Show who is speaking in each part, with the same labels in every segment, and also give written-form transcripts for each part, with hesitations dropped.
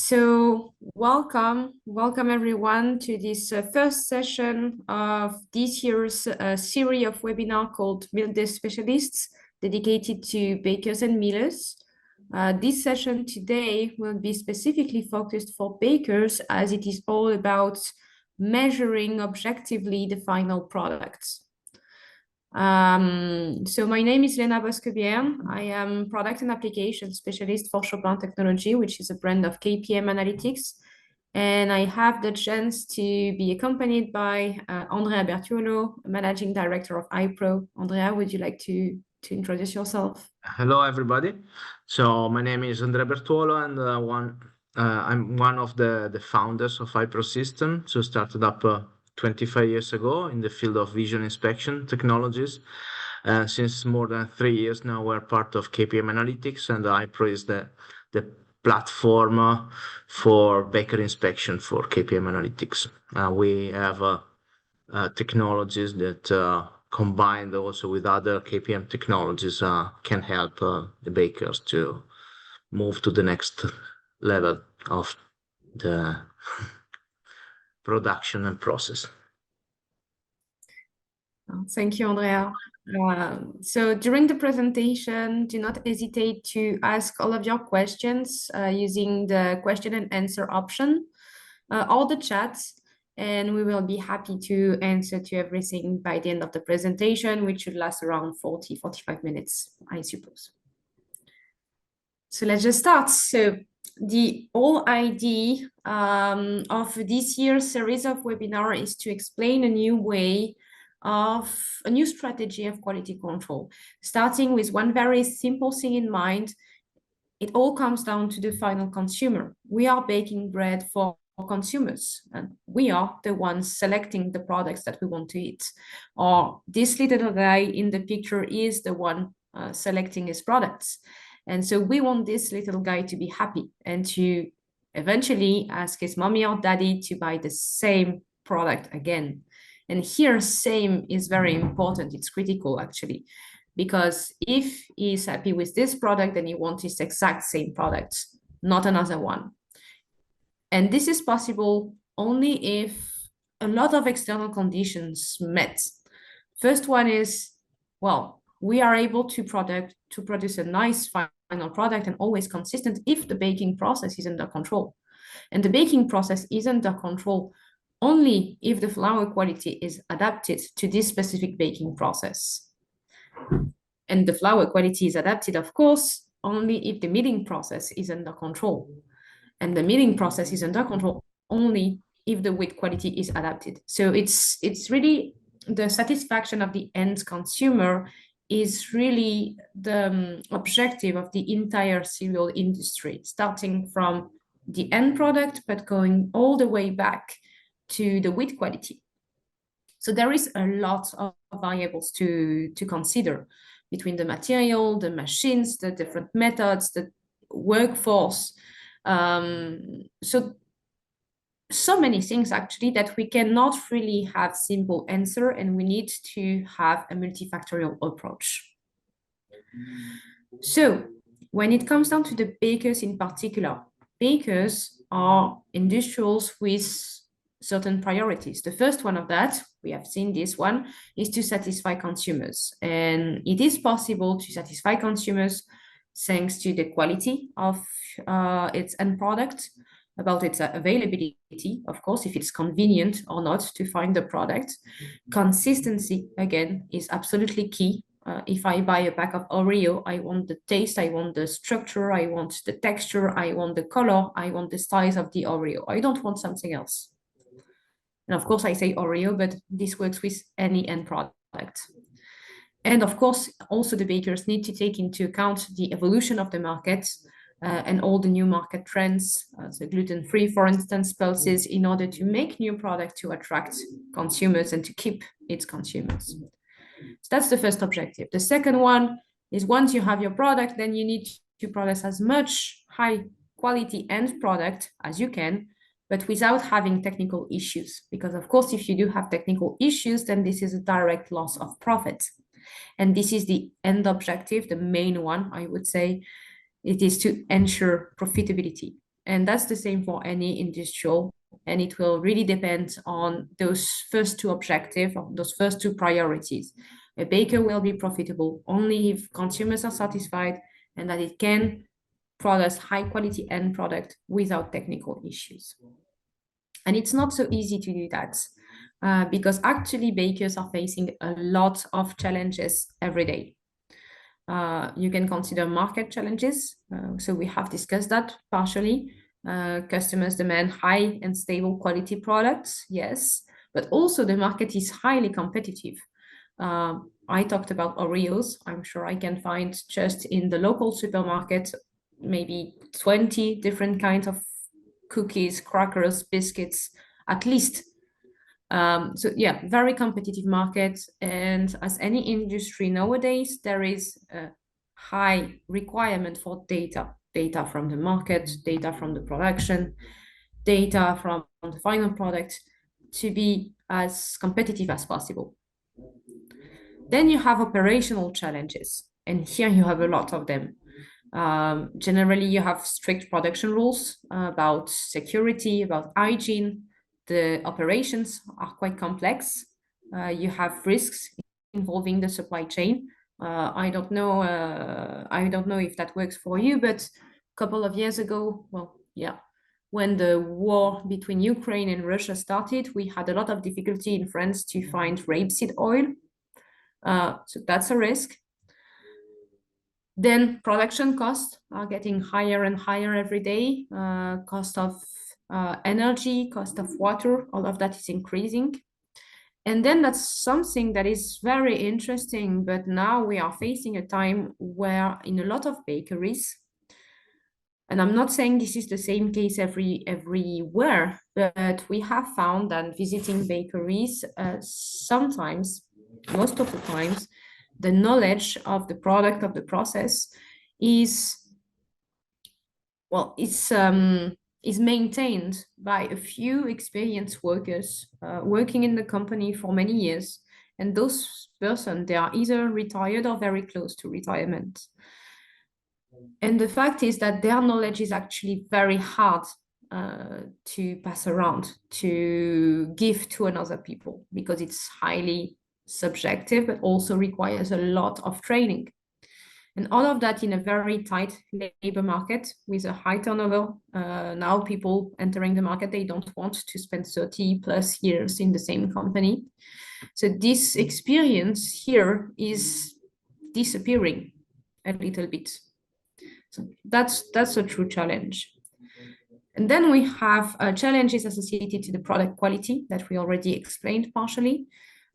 Speaker 1: So welcome everyone to this first session of this year's series of webinar called Milk Day Specialists, dedicated to bakers and millers. This session today will be specifically focused for bakers, as it is all about measuring objectively the final products. So my name is Lena Bosquebier. I am product and application specialist for Chopin Technology, which is a brand of KPM Analytics. And I have the chance to be accompanied by Andrea Bertuolo, Managing Director of iPro. Andrea, would you like to introduce yourself?
Speaker 2: Hello, everybody. So my name is Andrea Bertuolo, and I'm one of the founders of iPro System. So started up 25 years ago in the field of vision inspection technologies. Since more than 3 years now, we're part of KPM Analytics, and iPro is the platform for bakery inspection for KPM Analytics. We have technologies that combined also with other KPM technologies can help the bakers to move to the next level of the production and process.
Speaker 1: Thank you, Andrea. So during the presentation, do not hesitate to ask all of your questions using the question and answer option or the chat, and we will be happy to answer to everything by the end of the presentation, which should last around 40-45 minutes, I suppose. So let's just start. So the whole idea of this year's series of webinars is to explain a new strategy of quality control, starting with one very simple thing in mind. It all comes down to the final consumer. We are baking bread for consumers, and we are the ones selecting the products that we want to eat. Or this little guy in the picture is the one selecting his products. And so we want this little guy to be happy and to eventually ask his mommy or daddy to buy the same product again. And here, same is very important. It's critical, actually, because if he's happy with this product, then he wants his exact same product, not another one. And this is possible only if a lot of external conditions met. First one is, well, we are able to produce a nice final product and always consistent if the baking process is under control. And the baking process is under control only if the flour quality is adapted to this specific baking process. And the flour quality is adapted, of course, only if the milling process is under control. And the milling process is under control only if the wheat quality is adapted. So it's really the satisfaction of the end consumer is really the objective of the entire cereal industry, starting from the end product, but going all the way back to the wheat quality. So there is a lot of variables to consider between the material, the machines, the different methods, the workforce. So many things actually that we cannot really have simple answer, and we need to have a multifactorial approach. So when it comes down to the bakers in particular, bakers are industrials with certain priorities. The first one of that, we have seen this one, is to satisfy consumers. And it is possible to satisfy consumers thanks to the quality of its end product, about its availability, of course, if it's convenient or not to find the product. Consistency, again, is absolutely key. If I buy a pack of Oreo, I want the taste, I want the structure, I want the texture, I want the color, I want the size of the Oreo. I don't want something else. And of course, I say Oreo, but this works with any end product. And of course, also the bakers need to take into account the evolution of the market and all the new market trends, so gluten-free, for instance, pulses, in order to make new products to attract consumers and to keep its consumers. So that's the first objective. The second one is, once you have your product, then you need to produce as much high quality end product as you can, but without having technical issues. Because of course, if you do have technical issues, then this is a direct loss of profit. And this is the end objective, the main one, I would say. It is to ensure profitability. And that's the same for any industrial. And it will really depend on those first two objectives, those first two priorities. A baker will be profitable only if consumers are satisfied and that it can produce high quality end product without technical issues. And it's not so easy to do that because actually bakers are facing a lot of challenges every day. You can consider market challenges. So we have discussed that partially. Customers demand high and stable quality products, yes, but also the market is highly competitive. I talked about Oreos. I'm sure I can find just in the local supermarket maybe 20 different kinds of cookies, crackers, biscuits, at least. So yeah, very competitive market. And as any industry nowadays, there is a high requirement for data from the market, data from the production, data from the final product to be as competitive as possible. Then you have operational challenges, and here you have a lot of them. Generally, you have strict production rules about security, about hygiene. The operations are quite complex. You have risks involving the supply chain. I don't know. I don't know if that works for you, but a couple of years ago, well, yeah, when the war between Ukraine and Russia started, we had a lot of difficulty in France to find rapeseed oil. So that's a risk. Then production costs are getting higher and higher every day. Cost of energy, cost of water, all of that is increasing. And then that's something that is very interesting, but now we are facing a time where in a lot of bakeries, and I'm not saying this is the same case everywhere, but we have found that visiting bakeries, sometimes, most of the times, the knowledge of the product, of the process is, well, is maintained by a few experienced workers working in the company for many years. And those persons, they are either retired or very close to retirement. And the fact is that their knowledge is actually very hard to pass around, to give to another people, because it's highly subjective, but also requires a lot of training. And all of that in a very tight labor market with a high turnover. Now people entering the market, they don't want to spend 30 plus years in the same company. So this experience here is disappearing a little bit. So that's a true challenge. And then we have challenges associated to the product quality that we already explained partially.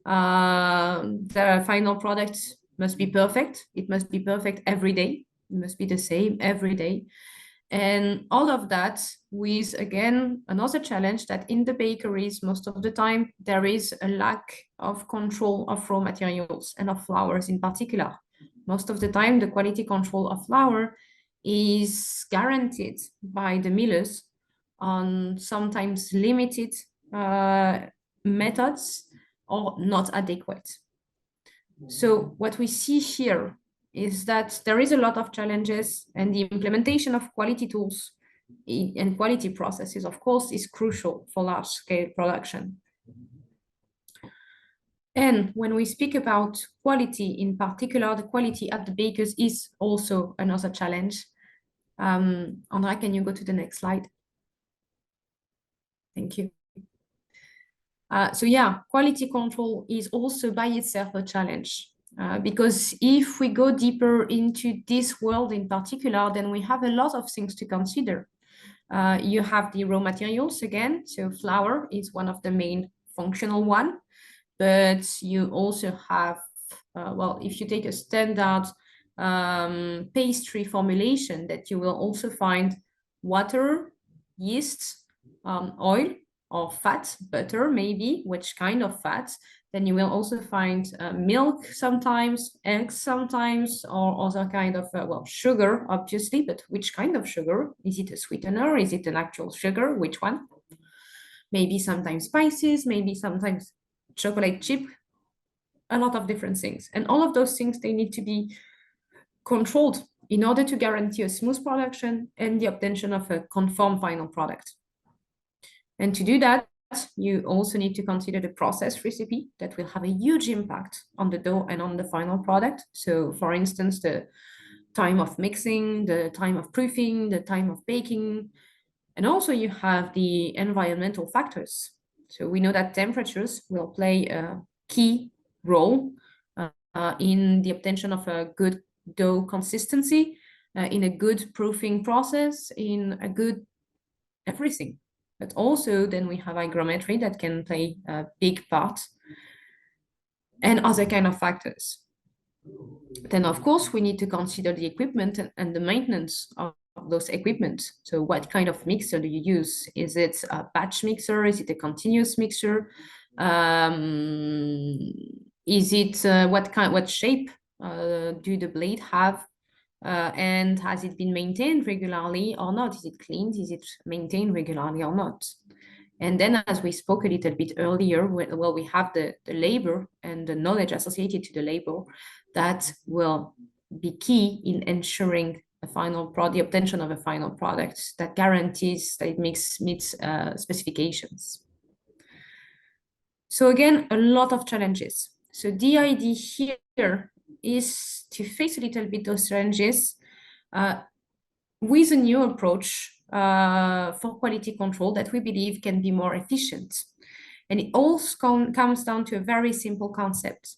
Speaker 1: The final product must be perfect. It must be perfect every day. It must be the same every day. And all of that with, again, another challenge that in the bakeries, most of the time, there is a lack of control of raw materials and of flours in particular. Most of the time, the quality control of flour is guaranteed by the millers on sometimes limited methods or not adequate. So what we see here is that there is a lot of challenges, and the implementation of quality tools and quality processes, of course, is crucial for large-scale production. And when we speak about quality, in particular, the quality at the bakers is also another challenge. Andra, can you go to the next slide? Thank you. So yeah, quality control is also by itself a challenge. Because if we go deeper into this world in particular, then we have a lot of things to consider. You have the raw materials again, so flour is one of the main functional one, but you also have, well, if you take a standard pastry formulation, that you will also find water, yeast, oil, or fat, butter maybe, which kind of fat. Then you will also find milk sometimes, eggs sometimes, or other kind of, well, sugar, obviously, but which kind of sugar? Is it a sweetener? Is it an actual sugar? Which one? Maybe sometimes spices, maybe sometimes chocolate chip, a lot of different things. And all of those things, they need to be controlled in order to guarantee a smooth production and the obtention of a conformed final product. And to do that, you also need to consider the process recipe that will have a huge impact on the dough and on the final product. So for instance, the time of mixing, the time of proofing, the time of baking, and also you have the environmental factors. So we know that temperatures will play a key role in the obtention of a good dough consistency, in a good proofing process, in a good everything. But also then we have hygrometry that can play a big part and other kind of factors. Then of course we need to consider the equipment and the maintenance of those equipment. So what kind of mixer do you use? Is it a batch mixer? Is it a continuous mixer? Is it what shape do the blade have? And has it been maintained regularly or not? Is it cleaned? Is it maintained regularly or not? And then, as we spoke a little bit earlier, well, we have the labor and the knowledge associated to the labor that will be key in ensuring the obtention of a final product that guarantees that it meets specifications. So again, a lot of challenges. So the idea here is to face a little bit those challenges with a new approach for quality control that we believe can be more efficient. And it all comes down to a very simple concept.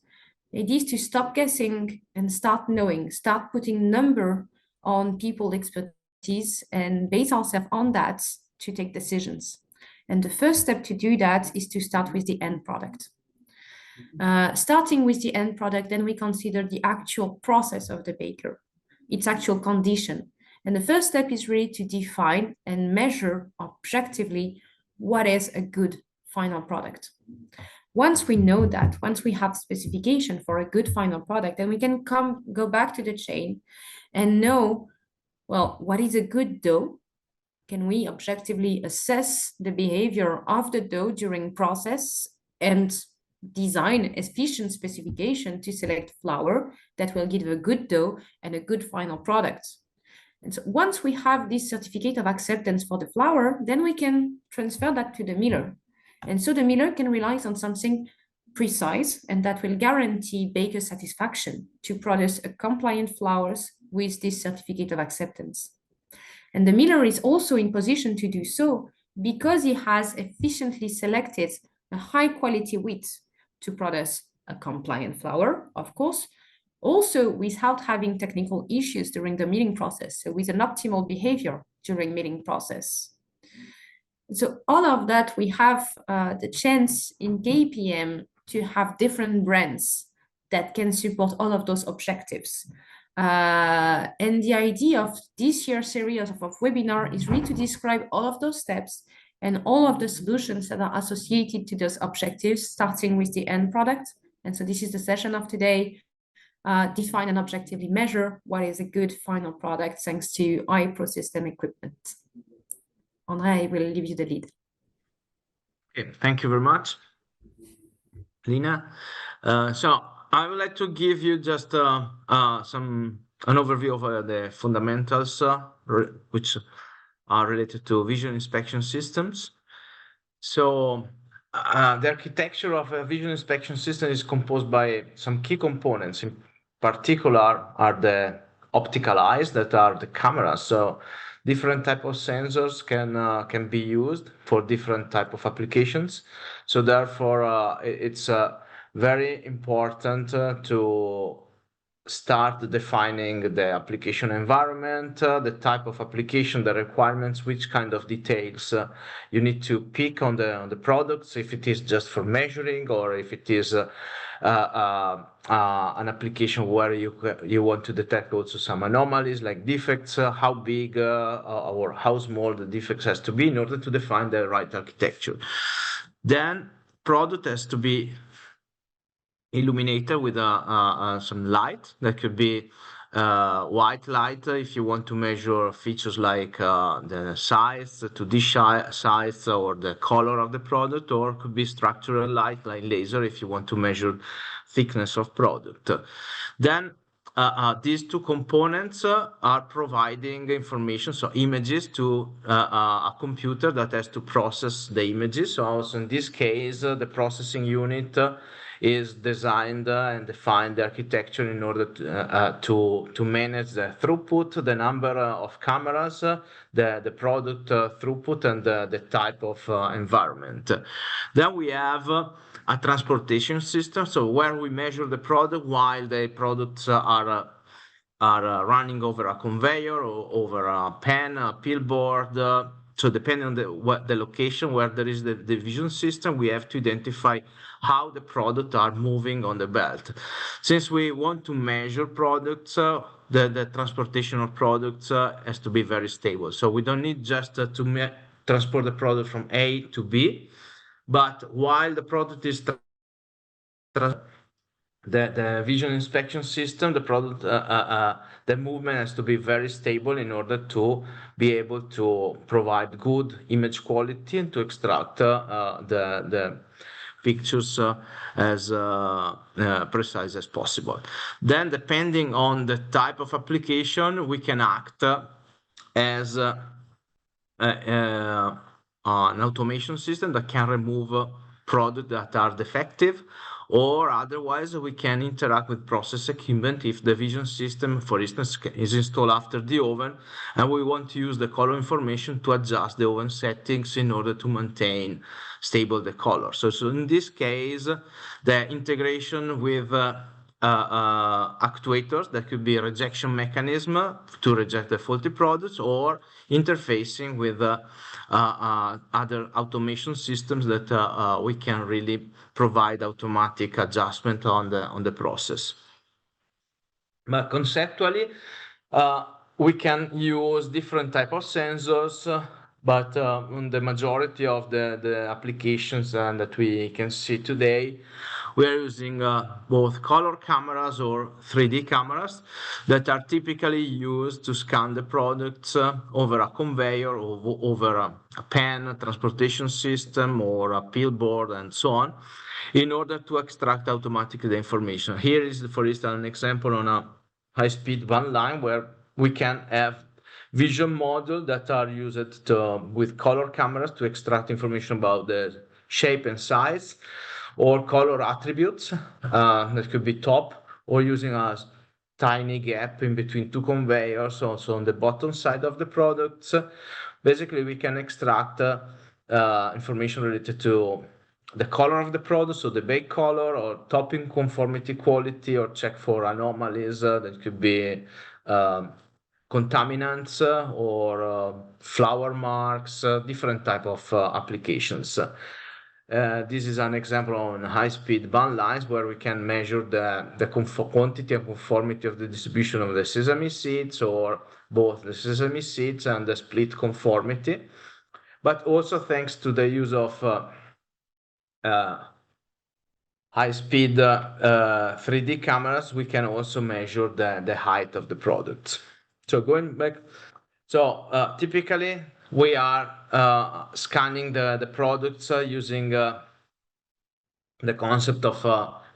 Speaker 1: It is to stop guessing and start knowing, start putting number on people's expertise and base ourselves on that to take decisions. And the first step to do that is to start with the end product. Starting with the end product, then we consider the actual process of the baker, its actual condition. And the first step is really to define and measure objectively what is a good final product. Once we know that, once we have specification for a good final product, then we can go back to the chain and know, well, what is a good dough? Can we objectively assess the behavior of the dough during process and design efficient specification to select flour that will give a good dough and a good final product? And so once we have this certificate of acceptance for the flour, then we can transfer that to the miller. And so the miller can rely on something precise and that will guarantee baker satisfaction to produce a compliant flours with this certificate of acceptance. And the miller is also in position to do so because he has efficiently selected a high quality wheat to produce a compliant flour, of course, also without having technical issues during the milling process, so with an optimal behavior during milling process. So all of that, we have the chance in KPM to have different brands that can support all of those objectives. And the idea of this year's series of webinar is really to describe all of those steps and all of the solutions that are associated to those objectives, starting with the end product. And so this is the session of today. Define and objectively measure what is a good final product thanks to iProSystem equipment. André, I will leave you the lead.
Speaker 2: Okay, thank you very much, Lina. So I would like to give you just an overview of the fundamentals which are related to visual inspection systems. So the architecture of a visual inspection system is composed by some key components. In particular are the optical eyes that are the cameras. So different type of sensors can be used for different type of applications. So therefore it's very important to start defining the application environment, the type of application, the requirements, which kind of details you need to pick on the products, if it is just for measuring or if it is an application where you want to detect also some anomalies like defects, how big or how small the defects has to be in order to define the right architecture. Then product has to be illuminated with some light that could be white light if you want to measure features like the size, the 2D size, or the color of the product, or could be structural light like laser if you want to measure thickness of product. Then these two components are providing information, so images, to a computer that has to process the images. So also in this case, the processing unit is designed and defined the architecture in order to manage the throughput, the number of cameras, the product throughput, and the type of environment. Then we have a transportation system, so where we measure the product while the products are running over a conveyor or over a pen, a peel board. So depending on the location where there is the vision system, we have to identify how the products are moving on the belt. Since we want to measure products, the transportation of products has to be very stable. So we don't need just to transport the product from A to B, but while the product is the vision inspection system, the product, the movement has to be very stable in order to be able to provide good image quality and to extract the pictures as precise as possible. Then, depending on the type of application, we can act as an automation system that can remove products that are defective, or otherwise we can interact with process equipment if the vision system, for instance, is installed after the oven and we want to use the color information to adjust the oven settings in order to maintain stable the color. So in this case, the integration with actuators, that could be a rejection mechanism to reject the faulty products, or interfacing with other automation systems that we can really provide automatic adjustment on the process. But conceptually, we can use different type of sensors, but on the majority of the applications that we can see today, we are using both color cameras or 3D cameras that are typically used to scan the products over a conveyor or over a pen, a transportation system, or a peel board, and so on, in order to extract automatically the information. Here is, for instance, an example on a high-speed van line where we can have vision modules that are used with color cameras to extract information about the shape and size, or color attributes that could be top, or using a tiny gap in between two conveyors, also on the bottom side of the products. Basically, we can extract information related to the color of the product, so the bake color, or topping conformity quality, or check for anomalies that could be contaminants or flour marks, different type of applications. This is an example on high-speed van lines where we can measure the quantity and conformity of the distribution of the sesame seeds, or both the sesame seeds and the split conformity. But also, thanks to the use of high-speed 3D cameras, we can also measure the height of the product. So going back, so typically we are scanning the products using the concept of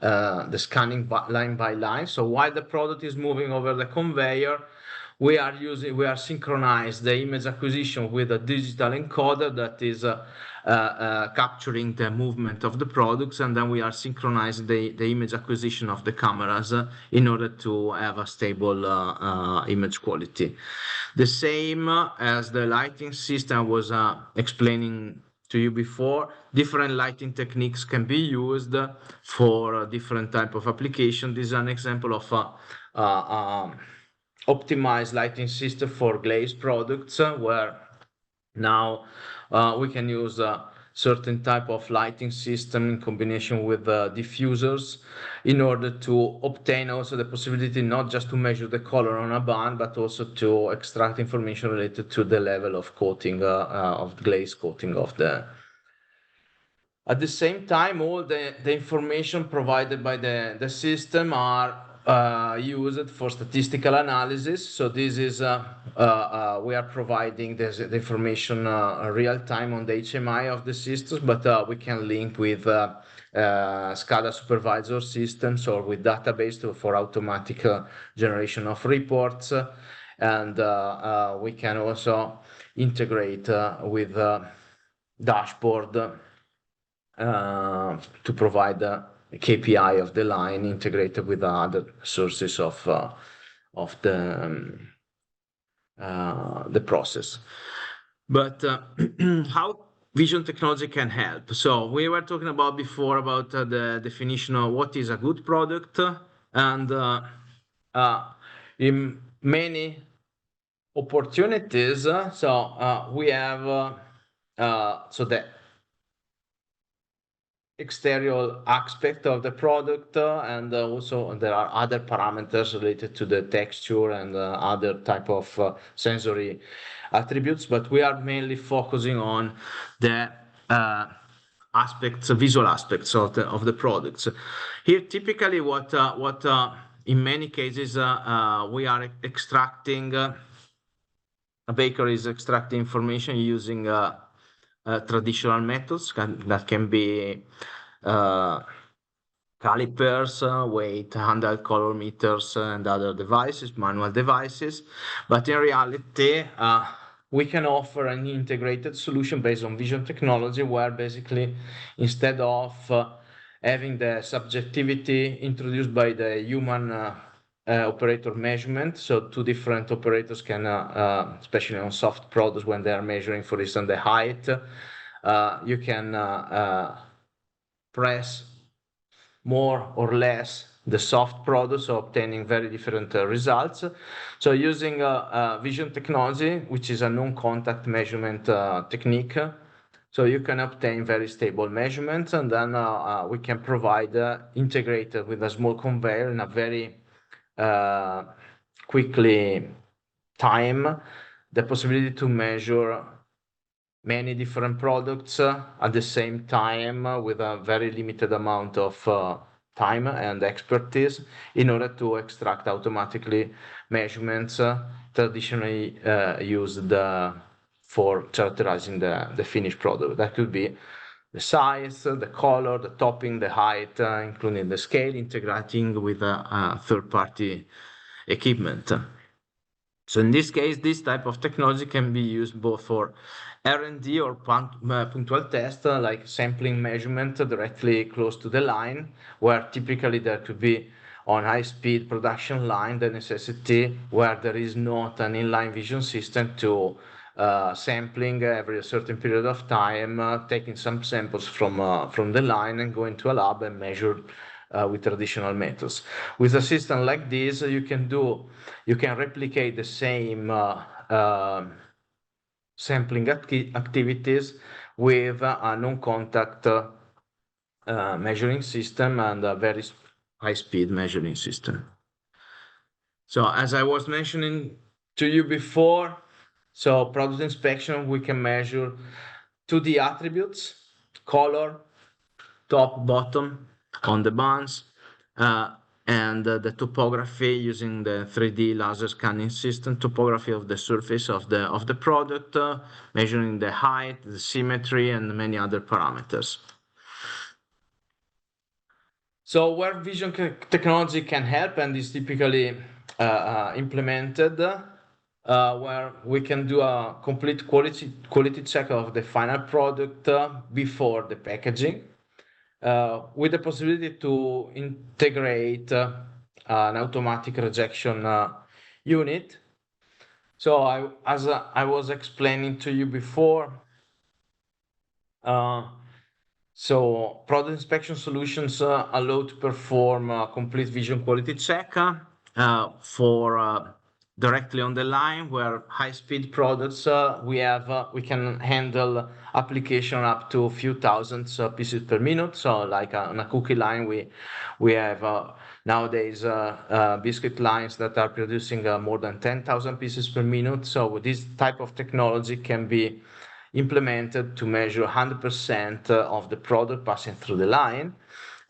Speaker 2: the scanning line by line. So while the product is moving over the conveyor, we are synchronized the image acquisition with a digital encoder that is capturing the movement of the products, and then we are synchronizing the image acquisition of the cameras in order to have a stable image quality. The same as the lighting system I was explaining to you before, different lighting techniques can be used for different type of application. This is an example of optimized lighting system for glazed products, where now we can use a certain type of lighting system in combination with diffusers in order to obtain also the possibility not just to measure the color on a band, but also to extract information related to the level of coating, of glaze coating of the. At the same time, all the information provided by the system are used for statistical analysis. So this is we are providing the information real time on the HMI of the systems, but we can link with SCADA supervisor systems or with database for automatic generation of reports, and we can also integrate with dashboard to provide the KPI of the line integrated with other sources of the process. But how vision technology can help? So we were talking about before about the definition of what is a good product, and in many opportunities, we have so the exterior aspect of the product, and also there are other parameters related to the texture and other type of sensory attributes, but we are mainly focusing on the visual aspects of the products. Here, typically, what in many cases we are extracting, a bakery is extracting information using traditional methods that can be calipers, weight, handheld color meters, and other devices, manual devices. But in reality, we can offer an integrated solution based on vision technology, where basically instead of having the subjectivity introduced by the human operator measurement, so two different operators can, especially on soft products when they are measuring, for instance, the height, you can press more or less the soft products, so obtaining very different results. So using vision technology, which is a non-contact measurement technique, so you can obtain very stable measurements, and then we can provide integrated with a small conveyor in a very quickly time the possibility to measure many different products at the same time with a very limited amount of time and expertise, in order to extract automatically measurements traditionally used for characterizing the finished product. That could be the size, the color, the topping, the height, including the scale, integrating with a third-party equipment. So in this case, this type of technology can be used both for R&D or punctual test, like sampling measurement directly close to the line, where typically there could be on high-speed production line the necessity where there is not an inline vision system to sampling every certain period of time, taking some samples from the line and going to a lab and measure with traditional methods. With a system like this, you can replicate the same sampling activities with a non-contact measuring system and a very high-speed measuring system. So as I was mentioning to you before, so product inspection, we can measure 2D attributes: color, top, bottom on the buns, and the topography using the 3D laser scanning system, topography of the surface of the product, measuring the height, the symmetry, and many other parameters. So where vision technology can help and is typically implemented, where we can do a complete quality check of the final product before the packaging, with the possibility to integrate an automatic rejection unit. So as I was explaining to you before, so product inspection solutions allow to perform a complete vision quality check for directly on the line, where high-speed products we can handle application up to a few thousand pieces per minute. So like on a cookie line, we have nowadays biscuit lines that are producing more than 10,000 pieces per minute. So this type of technology can be implemented to measure 100% of the product passing through the line,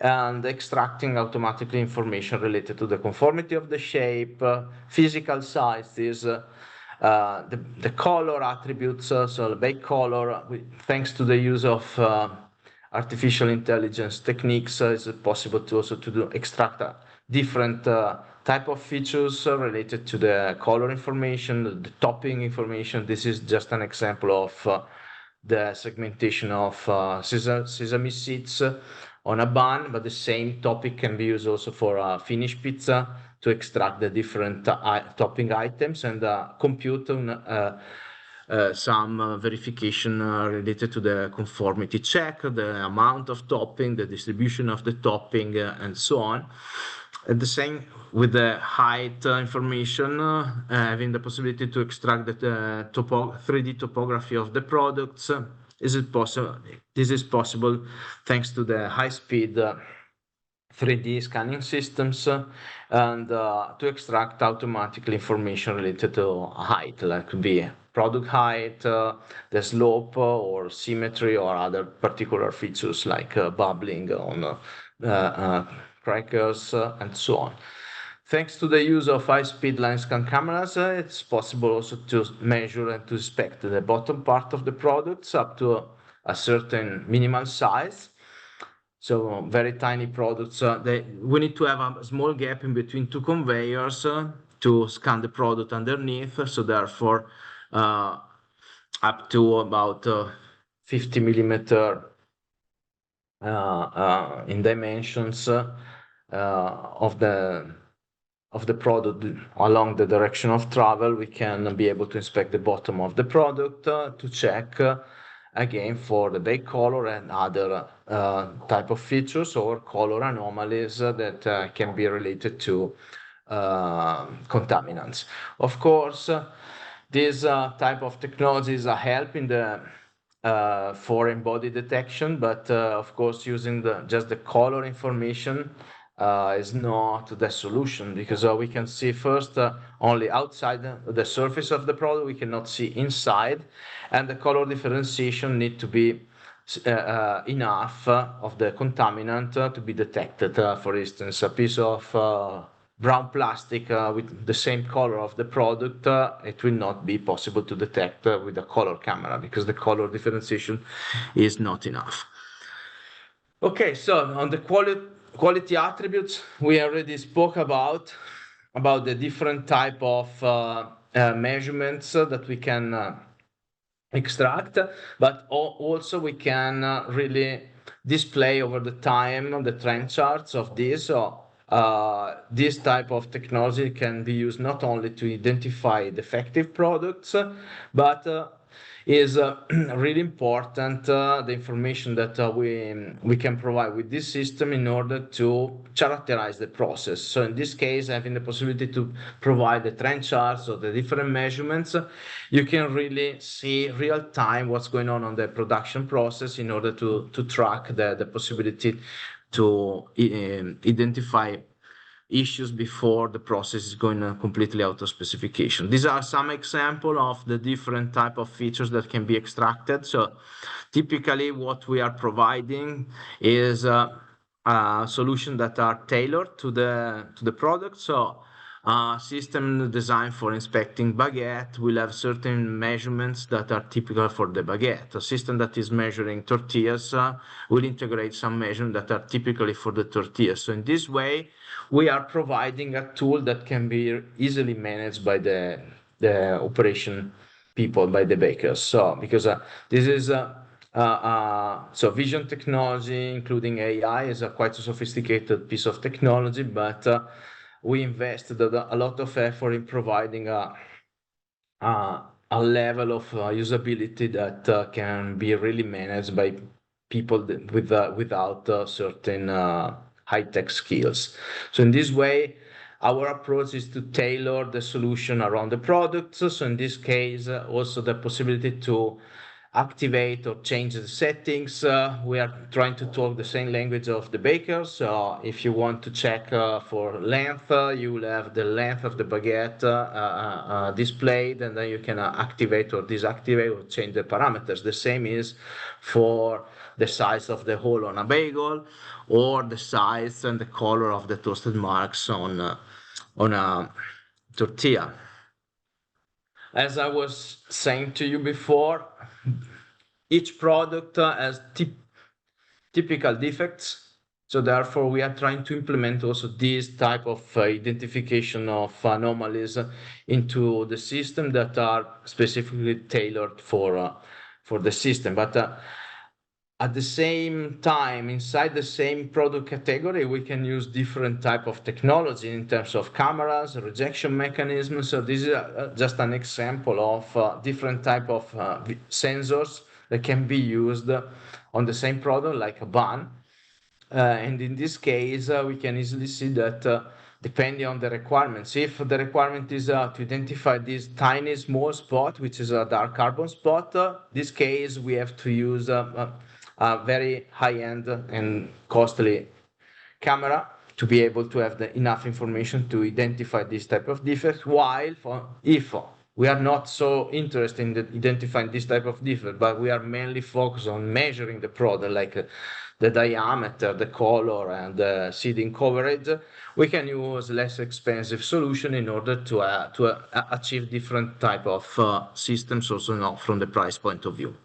Speaker 2: and extracting automatically information related to the conformity of the shape, physical sizes, the color attributes, so the bake color, thanks to the use of artificial intelligence techniques, is possible to also to extract different type of features related to the color information, the topping information. This is just an example of the segmentation of sesame seeds on a bun, but the same topic can be used also for a finished pizza to extract the different topping items and compute some verification related to the conformity check, the amount of topping, the distribution of the topping, and so on. And the same with the height information, having the possibility to extract the 3D topography of the products. Is it possible? This is possible thanks to the high-speed 3D scanning systems and to extract automatically information related to height, like could be product height, the slope or symmetry or other particular features like bubbling on crackers and so on. Thanks to the use of high-speed line scan cameras, it's possible also to measure and to inspect the bottom part of the products up to a certain minimal size. So very tiny products. We need to have a small gap in between two conveyors to scan the product underneath. So therefore, up to about 50 millimeter in dimensions of the product along the direction of travel, we can be able to inspect the bottom of the product to check again for the bake color and other type of features or color anomalies that can be related to contaminants. Of course, this type of technology is a help in the foreign body detection, but of course using just the color information is not the solution, because we can see first only outside the surface of the product, we cannot see inside, and the color differentiation need to be enough of the contaminant to be detected. For instance, a piece of brown plastic with the same color of the product, it will not be possible to detect with a color camera because the color differentiation is not enough. Okay, so on the quality attributes, we already spoke about the different type of measurements that we can extract, but also we can really display over the time the trend charts of this. So this type of technology can be used not only to identify defective products, but is really important, the information that we can provide with this system in order to characterize the process. So in this case, having the possibility to provide the trend charts or the different measurements, you can really see real time what's going on the production process in order to track the possibility to identify issues before the process is going completely out of specification. These are some examples of the different type of features that can be extracted. So typically what we are providing is solutions that are tailored to the product. So system designed for inspecting baguette will have certain measurements that are typical for the baguette. A system that is measuring tortillas will integrate some measurements that are typically for the tortillas. So in this way, we are providing a tool that can be easily managed by the operation people, by the bakers. So because this is so vision technology, including AI, is a quite a sophisticated piece of technology, but we invested a lot of effort in providing a level of usability that can be really managed by people without certain high-tech skills. So in this way, our approach is to tailor the solution around the product. So in this case, also the possibility to activate or change the settings. We are trying to talk the same language of the bakers. So if you want to check for length, you will have the length of the baguette displayed, and then you can activate or deactivate or change the parameters. The same is for the size of the hole on a bagel, or the size and the color of the toasted marks on a tortilla. As I was saying to you before, each product has typical defects. So therefore, we are trying to implement also this type of identification of anomalies into the system that are specifically tailored for the system. But at the same time, inside the same product category, we can use different type of technology in terms of cameras, rejection mechanisms. So this is just an example of different type of sensors that can be used on the same product, like a bun. And in this case, we can easily see that depending on the requirements, if the requirement is to identify this tiny small spot, which is a dark carbon spot, this case we have to use a very high-end and costly camera to be able to have enough information to identify this type of defects, while if we are not so interested in identifying this type of defect, but we are mainly focused on measuring the product, like the diameter, the color, and the seeding coverage, we can use less expensive solution in order to achieve different type of systems also now from the price point of view.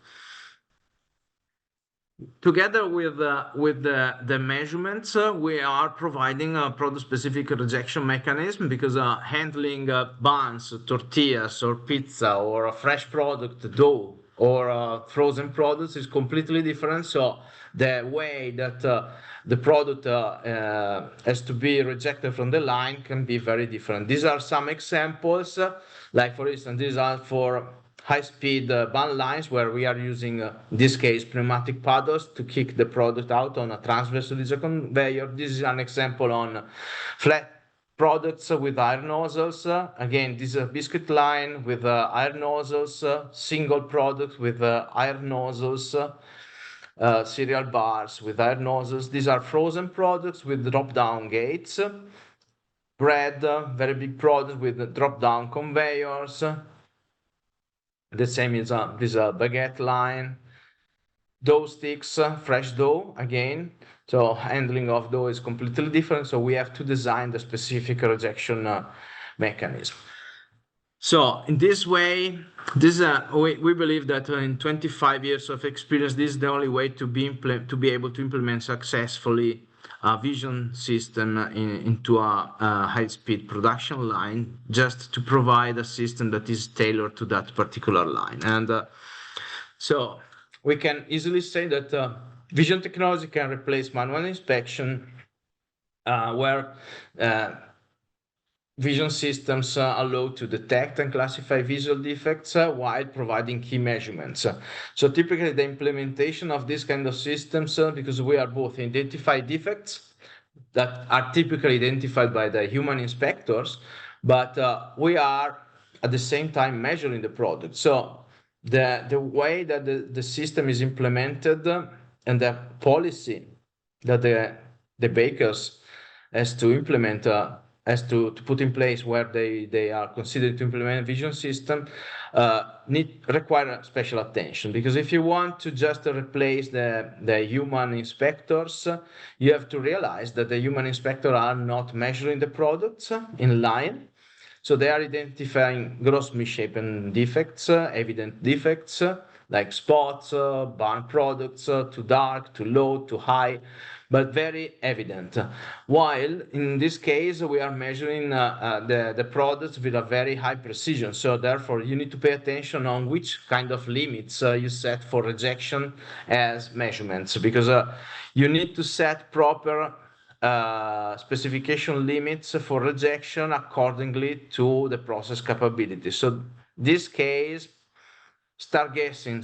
Speaker 2: Together with the measurements, we are providing a product-specific rejection mechanism, because handling buns, tortillas, or pizza, or a fresh product, dough, or frozen products is completely different. So the way that the product has to be rejected from the line can be very different. These are some examples, like for instance, these are for high-speed bun lines, where we are using, in this case, pneumatic paddles to kick the product out on a transverse conveyor. This is an example on flat products with air nozzles. Again, this is a biscuit line with air nozzles, single products with air nozzles, cereal bars with air nozzles. These are frozen products with drop-down gates. Bread, very big product with drop-down conveyors. The same is this baguette line. Dough sticks, fresh dough, again. So handling of dough is completely different. So we have to design the specific rejection mechanism. So in this way, we believe that in 25 years of experience, this is the only way to be able to implement successfully a vision system into a high-speed production line, just to provide a system that is tailored to that particular line. And so we can easily say that vision technology can replace manual inspection, where vision systems allow to detect and classify visual defects while providing key measurements. So typically the implementation of this kind of systems, because we are both identify defects that are typically identified by the human inspectors, but we are at the same time measuring the product. So the way that the system is implemented and the policy that the bakers has to implement, has to put in place, where they are considered to implement vision system, require special attention. Because if you want to just replace the human inspectors, you have to realize that the human inspectors are not measuring the products in line. So they are identifying gross misshapen defects, evident defects, like spots, bun products, too dark, too low, too high, but very evident. While in this case, we are measuring the products with a very high precision. So therefore, you need to pay attention on which kind of limits you set for rejection as measurements, because you need to set proper specification limits for rejection accordingly to the process capability. So this case, stop guessing,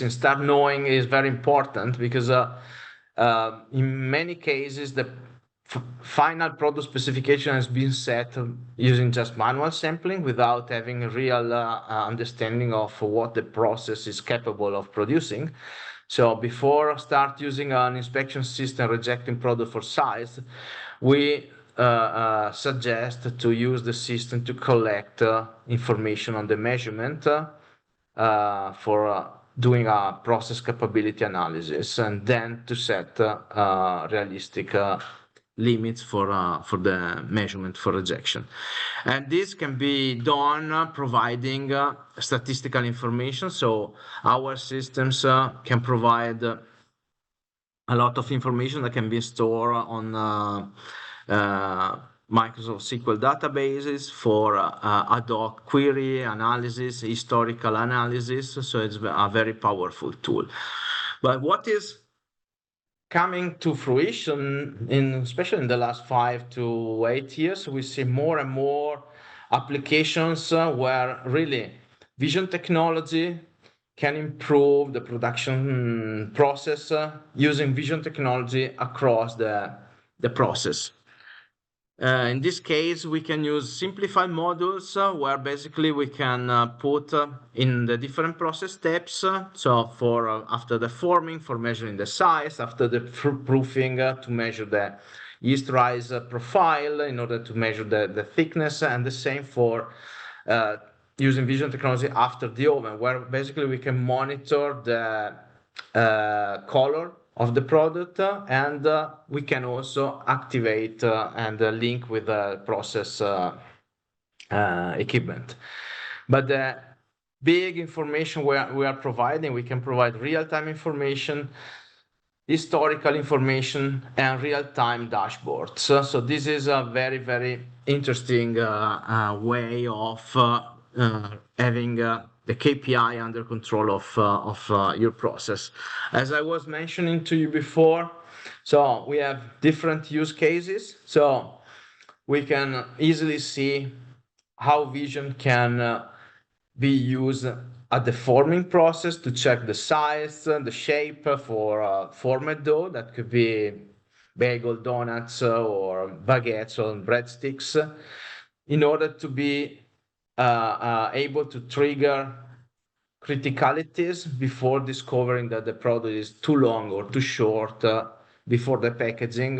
Speaker 2: start knowing is very important, because in many cases the final product specification has been set using just manual sampling without having a real understanding of what the process is capable of producing. So before start using an inspection system rejecting product for size, we suggest to use the system to collect information on the measurement for doing a process capability analysis, and then to set realistic limits for the measurement for rejection. And this can be done providing statistical information. So our systems can provide a lot of information that can be stored on Microsoft SQL databases for ad hoc query analysis, historical analysis. So it's a very powerful tool. But what is coming to fruition, especially in the last 5 to 8 years, we see more and more applications where really vision technology can improve the production process using vision technology across the process. In this case, we can use simplified modules where basically we can put in the different process steps. So for after the forming, for measuring the size, after the proofing to measure the yeast rise profile in order to measure the thickness, and the same for using vision technology after the oven, where basically we can monitor the color of the product, and we can also activate and link with the process equipment. But the big information we are providing, we can provide real-time information, historical information, and real-time dashboards. So this is a very, very interesting way of having the KPI under control of your process. As I was mentioning to you before, so we have different use cases. So we can easily see how vision can be used at the forming process to check the size, the shape for formed dough. That could be bagel, donuts, or baguettes or breadsticks, in order to be able to trigger criticalities before discovering that the product is too long or too short before the packaging,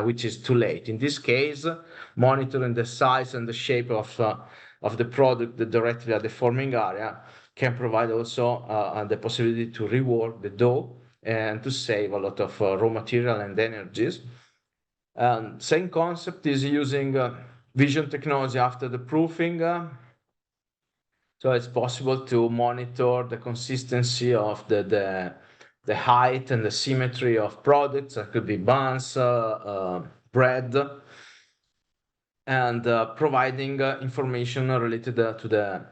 Speaker 2: which is too late. In this case, monitoring the size and the shape of the product directly at the forming area can provide also the possibility to rework the dough and to save a lot of raw material and energies. Same concept is using vision technology after the proofing. So it's possible to monitor the consistency of the height and the symmetry of products. That could be buns, bread, and providing information related to the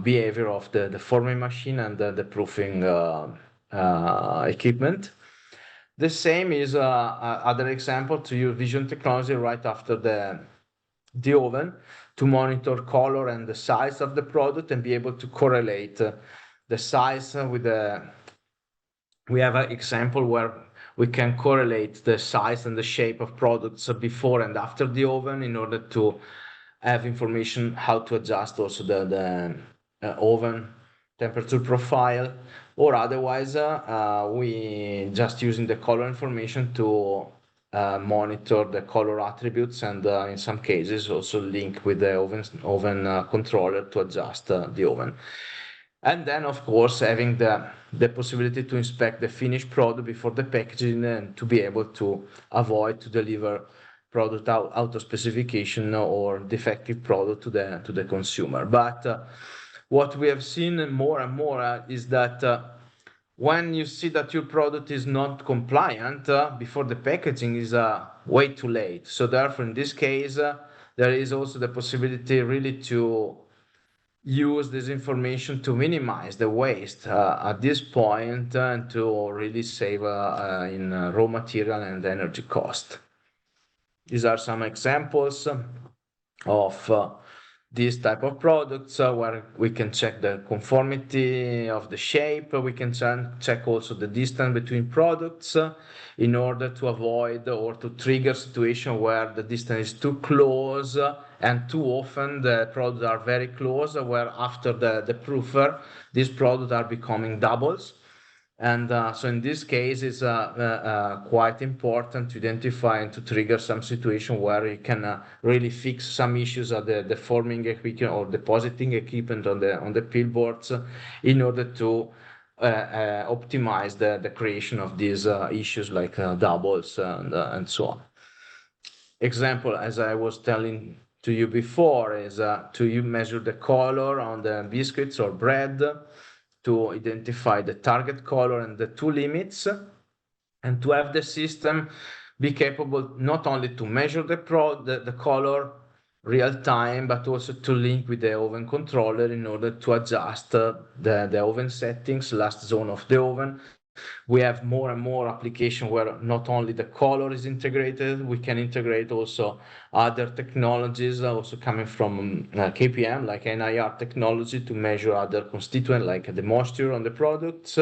Speaker 2: behavior of the forming machine and the proofing equipment. The same is other example to use vision technology right after the oven to monitor color and the size of the product and be able to correlate the size with we have an example where we can correlate the size and the shape of products before and after the oven in order to have information how to adjust also the oven temperature profile, or otherwise we just using the color information to monitor the color attributes, and in some cases also link with the oven controller to adjust the oven. And then, of course, having the possibility to inspect the finished product before the packaging and to be able to avoid to deliver product out of specification or defective product to the consumer. But what we have seen more and more is that when you see that your product is not compliant before the packaging is way too late. So therefore, in this case, there is also the possibility really to use this information to minimize the waste at this point and to really save in raw material and energy cost. These are some examples of these type of products where we can check the conformity of the shape. We can check also the distance between products in order to avoid or to trigger situation where the distance is too close and too often the products are very close, where after the proofer these products are becoming doubles. And so in this case, it's quite important to identify and to trigger some situation where you can really fix some issues at the forming equipment or depositing equipment on the pillboards in order to optimize the creation of these issues like doubles and so on. Example, as I was telling to you before, is to measure the color on the biscuits or bread, to identify the target color and the two limits, and to have the system be capable not only to measure the color real time, but also to link with the oven controller in order to adjust the oven settings, last zone of the oven. We have more and more application where not only the color is integrated, we can integrate also other technologies also coming from KPM, like NIR technology, to measure other constituents like the moisture on the products,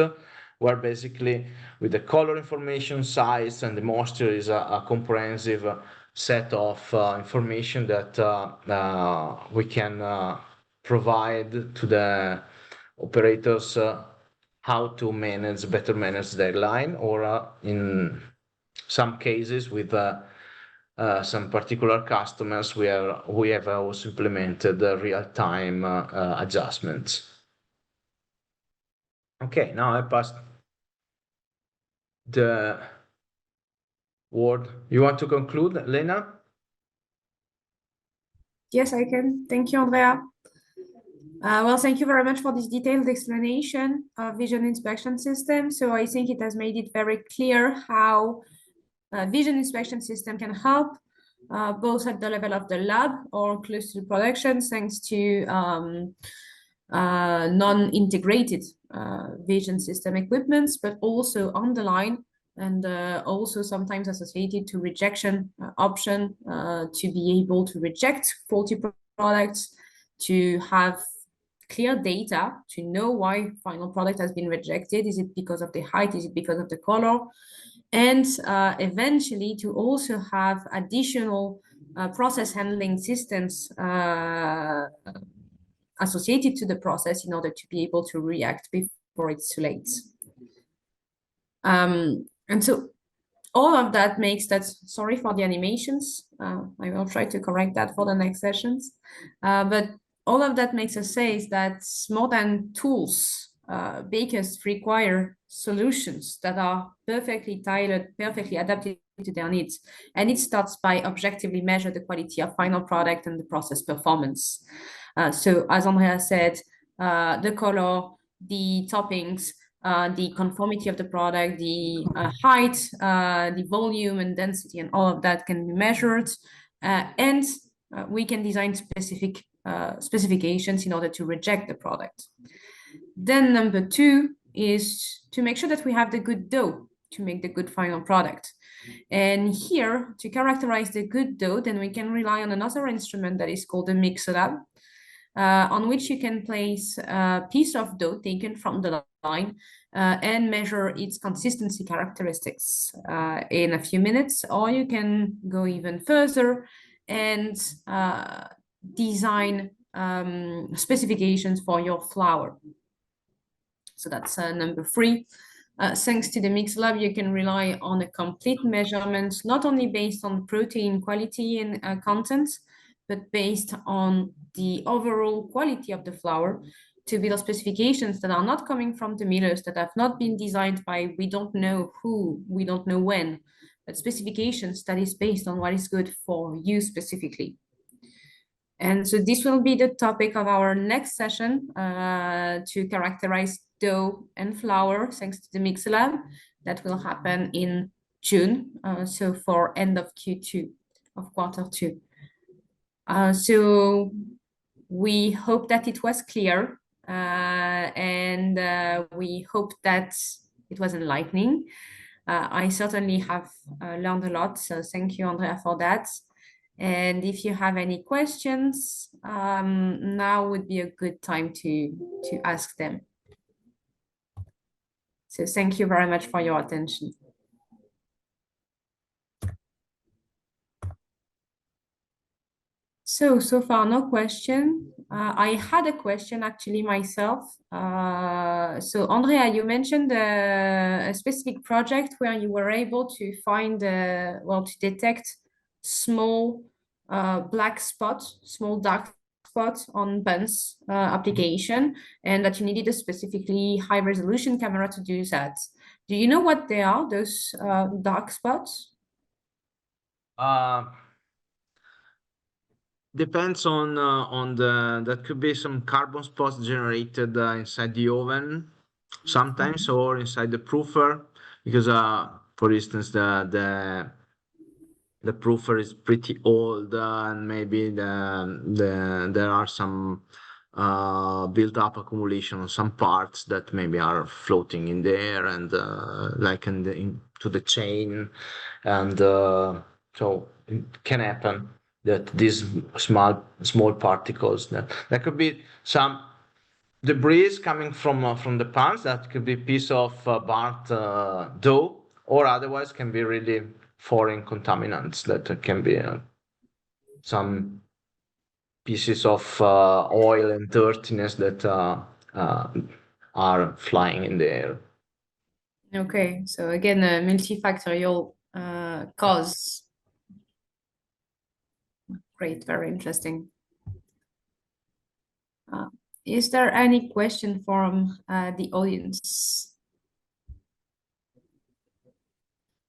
Speaker 2: where basically with the color information, size, and the moisture is a comprehensive set of information that we can provide to the operators how to better manage their line, or in some cases with some particular customers where we have also implemented real-time adjustments. Okay, now I pass the word. You want to conclude, Lena?
Speaker 1: Yes, I can. Thank you, Andrea. Well, thank you very much for this detailed explanation of vision inspection system. So I think it has made it very clear how vision inspection system can help both at the level of the lab or close to production, thanks to non-integrated vision system equipments, but also on the line, and also sometimes associated to rejection option to be able to reject faulty products, to have clear data to know why final product has been rejected. Is it because of the height? Is it because of the color? And eventually to also have additional process handling systems associated to the process in order to be able to react before it's too late. And so all of that makes that, sorry for the animations, I will try to correct that for the next sessions, but all of that makes us say is that more than tools, bakers require solutions that are perfectly tailored, perfectly adapted to their needs. And it starts by objectively measure the quality of final product and the process performance. So as Andrea said, the color, the toppings, the conformity of the product, the height, the volume and density, and all of that can be measured. And we can design specific specifications in order to reject the product. Then number two is to make sure that we have the good dough to make the good final product. And here, to characterize the good dough, then we can rely on another instrument that is called the mixer, on which you can place a piece of dough taken from the line and measure its consistency characteristics in a few minutes, or you can go even further and design specifications for your flour. So that's number three. Thanks to the Mix Lab, you can rely on a complete measurement, not only based on protein quality and content, but based on the overall quality of the flour, to build specifications that are not coming from the millers, that have not been designed by we don't know who, we don't know when, but specifications that is based on what is good for you specifically. And so this will be the topic of our next session, to characterize dough and flour thanks to the Mix Lab. That will happen in June, so for end of Q2 of Q2. So we hope that it was clear, and we hope that it was enlightening. I certainly have learned a lot, so thank you, Andrea, for that. And if you have any questions, now would be a good time to ask them. So thank you very much for your attention. So far, no question. I had a question actually myself. So Andrea, you mentioned a specific project where you were able to find, well, to detect small black spots, small dark spots on buns application, and that you needed a specifically high resolution camera to do that. Do you know what they are, those dark spots?
Speaker 2: Depends on the that could be some carbon spots generated inside the oven sometimes, or inside the proofer, because for instance the proofer is pretty old, and maybe there are some built up accumulation on some parts that maybe are floating in there, and like into the chain, and so it can happen that these small particles, that could be some debris coming from the pans, that could be piece of burnt dough, or otherwise can be really foreign contaminants, that can be some pieces of oil and dirtiness that are flying in the air.
Speaker 1: Okay, so again, a multifactorial cause. Great, very interesting. Is there any question from the audience?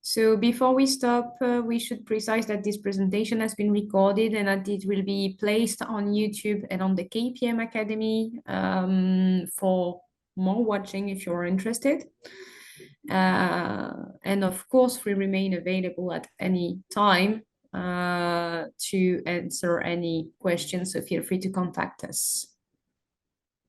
Speaker 1: So before we stop, we should precise that this presentation has been recorded and that it will be placed on YouTube and on the KPM Academy for more watching if you're interested. And of course, we remain available at any time to answer any questions, so feel free to contact us.